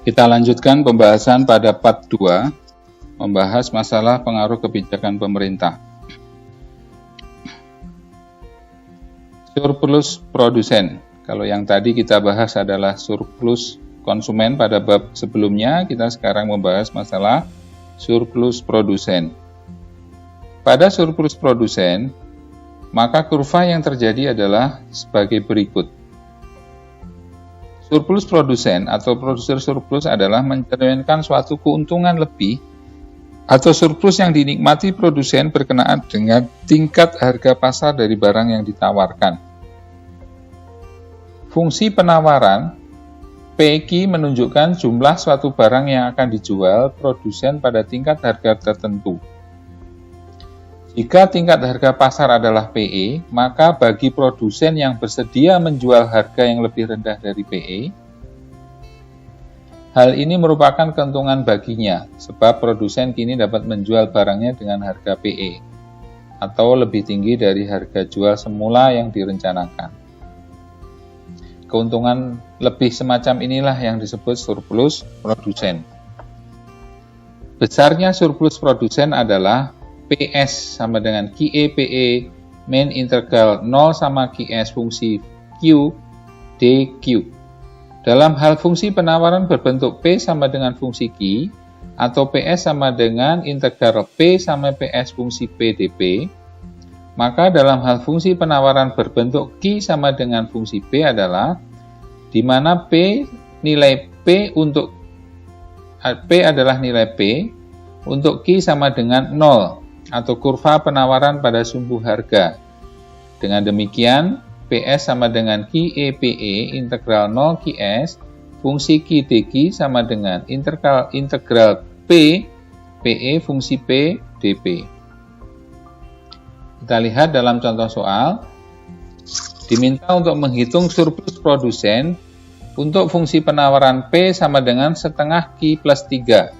Kita lanjutkan pembahasan pada part 2, membahas masalah pengaruh kebijakan pemerintah. Surplus produsen. Kalau yang tadi kita bahas adalah surplus konsumen pada bab sebelumnya, kita sekarang membahas masalah surplus produsen. Pada surplus produsen, maka kurva yang terjadi adalah sebagai berikut. Surplus produsen atau produser surplus adalah mencerminkan suatu keuntungan lebih atau surplus yang dinikmati produsen berkenaan dengan tingkat harga pasar dari barang yang ditawarkan. Fungsi penawaran PQ menunjukkan jumlah suatu barang yang akan dijual produsen pada tingkat harga tertentu. Jika tingkat harga pasar adalah PE, maka bagi produsen yang bersedia menjual harga yang lebih rendah dari PE, hal ini merupakan keuntungan baginya, sebab produsen kini dapat menjual barangnya dengan harga PE, atau lebih tinggi dari harga jual semula yang direncanakan. Keuntungan lebih semacam inilah yang disebut surplus produsen. Besarnya surplus produsen adalah PS sama dengan QE PE min integral 0 sama QS fungsi Q DQ. Dalam hal fungsi penawaran berbentuk P sama dengan fungsi Q atau PS sama dengan integral P sama PS fungsi P dP, maka dalam hal fungsi penawaran berbentuk Q sama dengan fungsi P adalah di mana P nilai P untuk P adalah nilai P untuk Q sama dengan 0 atau kurva penawaran pada sumbu harga. Dengan demikian, PS sama dengan QE PE integral 0 QS, fungsi Q DQ sama dengan integral P PE fungsi P dP. Kita lihat dalam contoh soal, diminta untuk menghitung surplus produsen untuk fungsi penawaran P sama dengan setengah Q plus 3.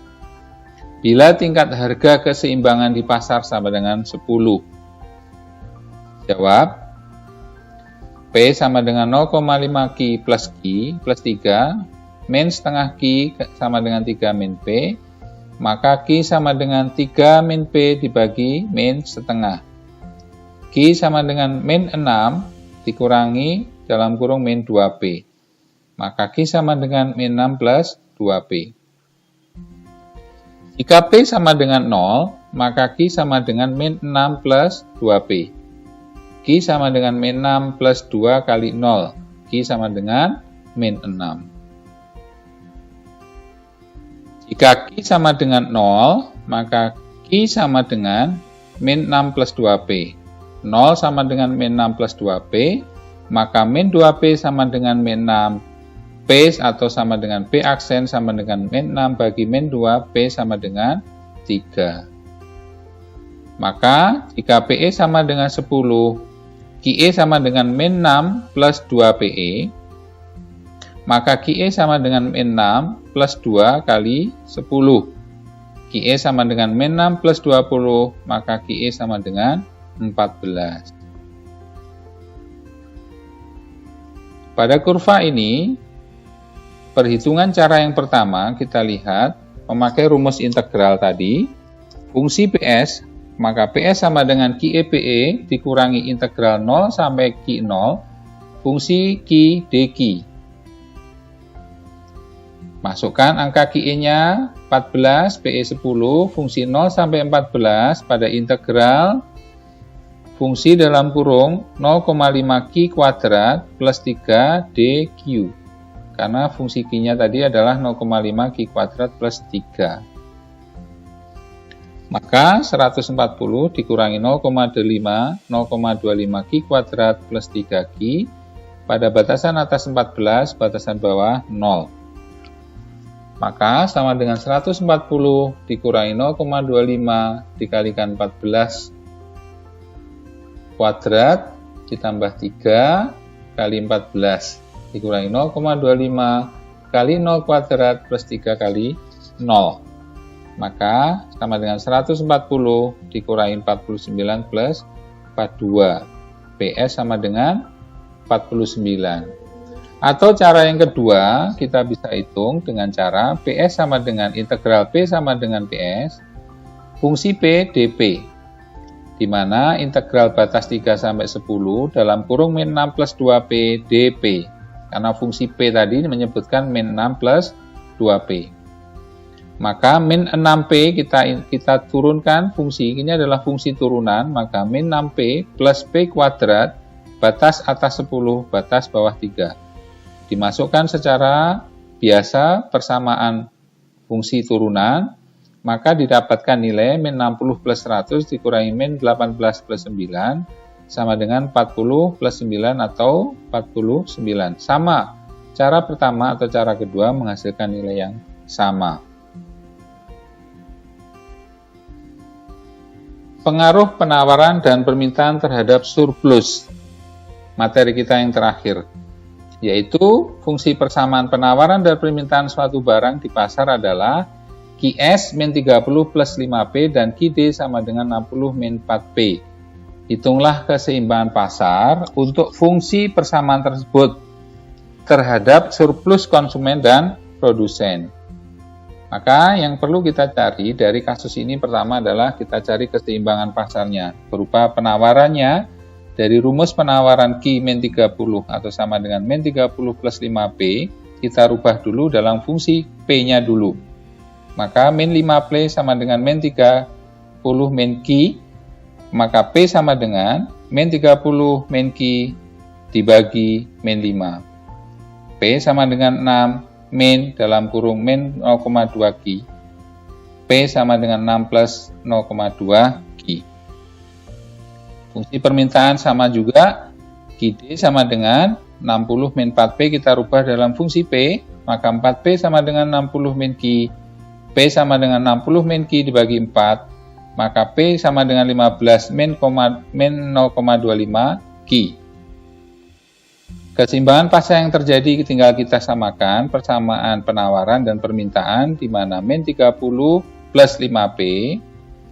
Bila tingkat harga keseimbangan di pasar sama dengan 10. Jawab, P sama dengan 0,5 Q plus 3, min setengah Q sama dengan 3 min P, maka Q sama dengan 3 min P dibagi min setengah. Q sama dengan min 6 dikurangi dalam kurung min 2P, maka Q sama dengan min 6 plus 2P. Jika P sama dengan 0, maka Q sama dengan min 6 plus 2P. Q sama dengan min 6 plus 2 kali 0. Q sama dengan min 6. Jika Q sama dengan 0, maka Q sama dengan min 6 plus 2P. 0 sama dengan min 6 plus 2P, maka min 2P sama dengan min 6. P atau sama dengan P aksen sama dengan min 6 bagi min 2, P sama dengan 3. Maka, jika PE sama dengan 10, QE sama dengan min 6 plus 2PE, maka QE sama dengan min 6 plus 2 kali 10. QE sama dengan min 6 plus 20, maka QE sama dengan 14. Pada kurva ini, perhitungan cara yang pertama kita lihat memakai rumus integral tadi, fungsi PS, maka PS sama dengan QE PE dikurangi integral 0 sampai Q0, fungsi Q DQ. Masukkan angka QE-nya 14, PE 10, fungsi 0 sampai 14 pada integral fungsi dalam kurung 0,5 Q kuadrat plus 3 DQ. Karena fungsi Q-nya tadi adalah 0,5 Q kuadrat plus 3. Maka 140 dikurangi 0,25 Q kuadrat plus 3Q pada batasan atas 14, batasan bawah 0. Maka sama dengan 140 dikurangi 0,25 dikalikan 14 kuadrat ditambah 3 kali 14. Dikurangi 0,25 kali 0 kuadrat plus 3 kali 0. Maka sama dengan 140 dikurangi 49 plus 42. PS sama dengan 49. Atau cara yang kedua, kita bisa hitung dengan cara PS sama dengan integral P sama dengan PS, fungsi P dP, di mana integral batas 3 sampai 10 dalam kurung min 6 plus 2P dP, karena fungsi P tadi menyebutkan min 6 plus 2P. Maka min 6P kita turunkan fungsi, ini adalah fungsi turunan, maka min 6P plus P kuadrat, batas atas 10, batas bawah 3. Dimasukkan secara biasa persamaan fungsi turunan, maka didapatkan nilai min 60 plus 100 dikurangi min 18 plus 9 sama dengan 40 plus 9 atau 49. Sama, cara pertama atau cara kedua menghasilkan nilai yang sama. Pengaruh penawaran dan permintaan terhadap surplus. Materi kita yang terakhir, yaitu fungsi persamaan penawaran dan permintaan suatu barang di pasar adalah QS min 30 plus 5P dan QD sama dengan 60 min 4P. Hitunglah keseimbangan pasar untuk fungsi persamaan tersebut terhadap surplus konsumen dan produsen. Maka yang perlu kita cari dari kasus ini pertama adalah kita cari keseimbangan pasarnya berupa penawarannya. Dari rumus penawaran Q min 30 atau sama dengan min 30 plus 5P, kita rubah dulu dalam fungsi P-nya dulu. Maka min 5P sama dengan min 30 min Q, maka P sama dengan min 30 min Q dibagi min 5. P sama dengan 6 min dalam kurung min 0,2 Q. P sama dengan 6 plus 0,2 Q. Fungsi permintaan sama juga, QD sama dengan 60 min 4P kita rubah dalam fungsi P, maka 4P sama dengan 60 min Q, P sama dengan 60 min Q dibagi 4, maka P sama dengan 15 min 0,25 Q. Keseimbangan pasar yang terjadi tinggal kita samakan persamaan penawaran dan permintaan, di mana min 30 plus 5P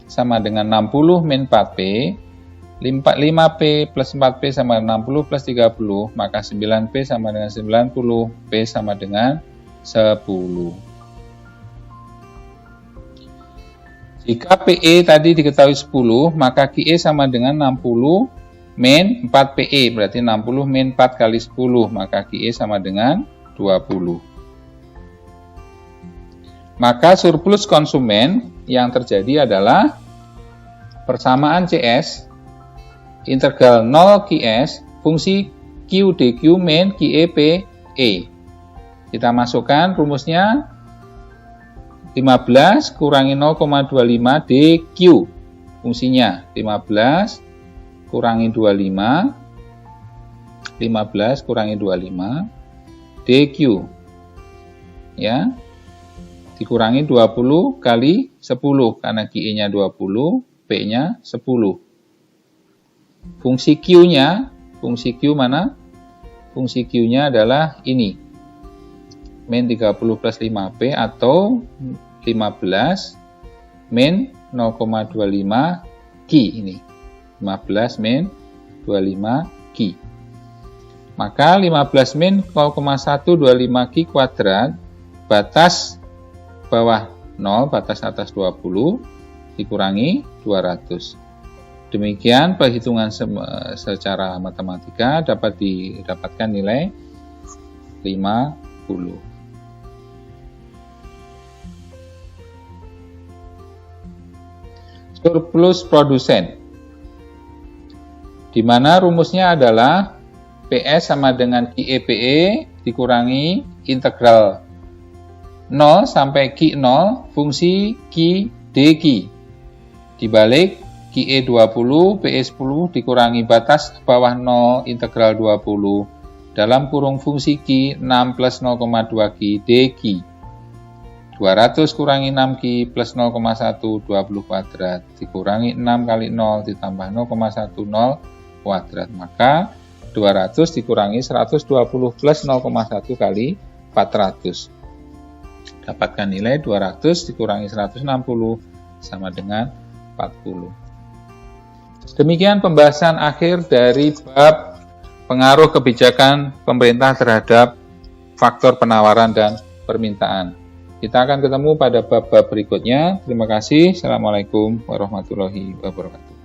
sama dengan 60 min 4P, 5P plus 4P sama dengan 60 plus 30, maka 9P sama dengan 90, P sama dengan 10. Jika PE tadi diketahui 10, maka QE sama dengan 60 min 4PE, berarti 60 min 4 kali 10, maka QE sama dengan 20. Maka surplus konsumen yang terjadi adalah persamaan CS integral 0 QS fungsi Q DQ min QE PE. Kita masukkan rumusnya 15 kurangi 0,25 DQ. Fungsinya 15 kurangi 25, 15 kurangi 25 DQ. Ya. Dikurangi 20 kali 10 karena QE-nya 20, P-nya 10. Fungsi Q-nya, fungsi Q mana? Fungsi Q-nya adalah ini, min 30 plus 5P atau 15 min 0,25 Q ini. 15 min 25 Q. Maka 15 min 0,125 Q kuadrat, batas bawah 0, batas atas 20, dikurangi 200. Demikian perhitungan secara matematika dapat didapatkan nilai 50. Surplus produsen, di mana rumusnya adalah PS sama dengan QE/PE dikurangi integral 0 sampai Q0 fungsi Q DQ dibalik QE 20, PE 10 dikurangi batas bawah 0 integral 20 dalam kurung fungsi Q 6 plus 0,2 Q DQ. 200 kurangi 6 Q plus 0,1 20 kuadrat dikurangi 6 kali 0 ditambah 0,10 kuadrat. Maka 200 dikurangi 120 plus 0,1 kali 400. Dapatkan nilai 200 dikurangi 160 sama dengan 40. Demikian pembahasan akhir dari bab pengaruh kebijakan pemerintah terhadap faktor penawaran dan permintaan. Kita akan ketemu pada bab-bab berikutnya. Terima kasih. Assalamualaikum warahmatullahi wabarakatuh.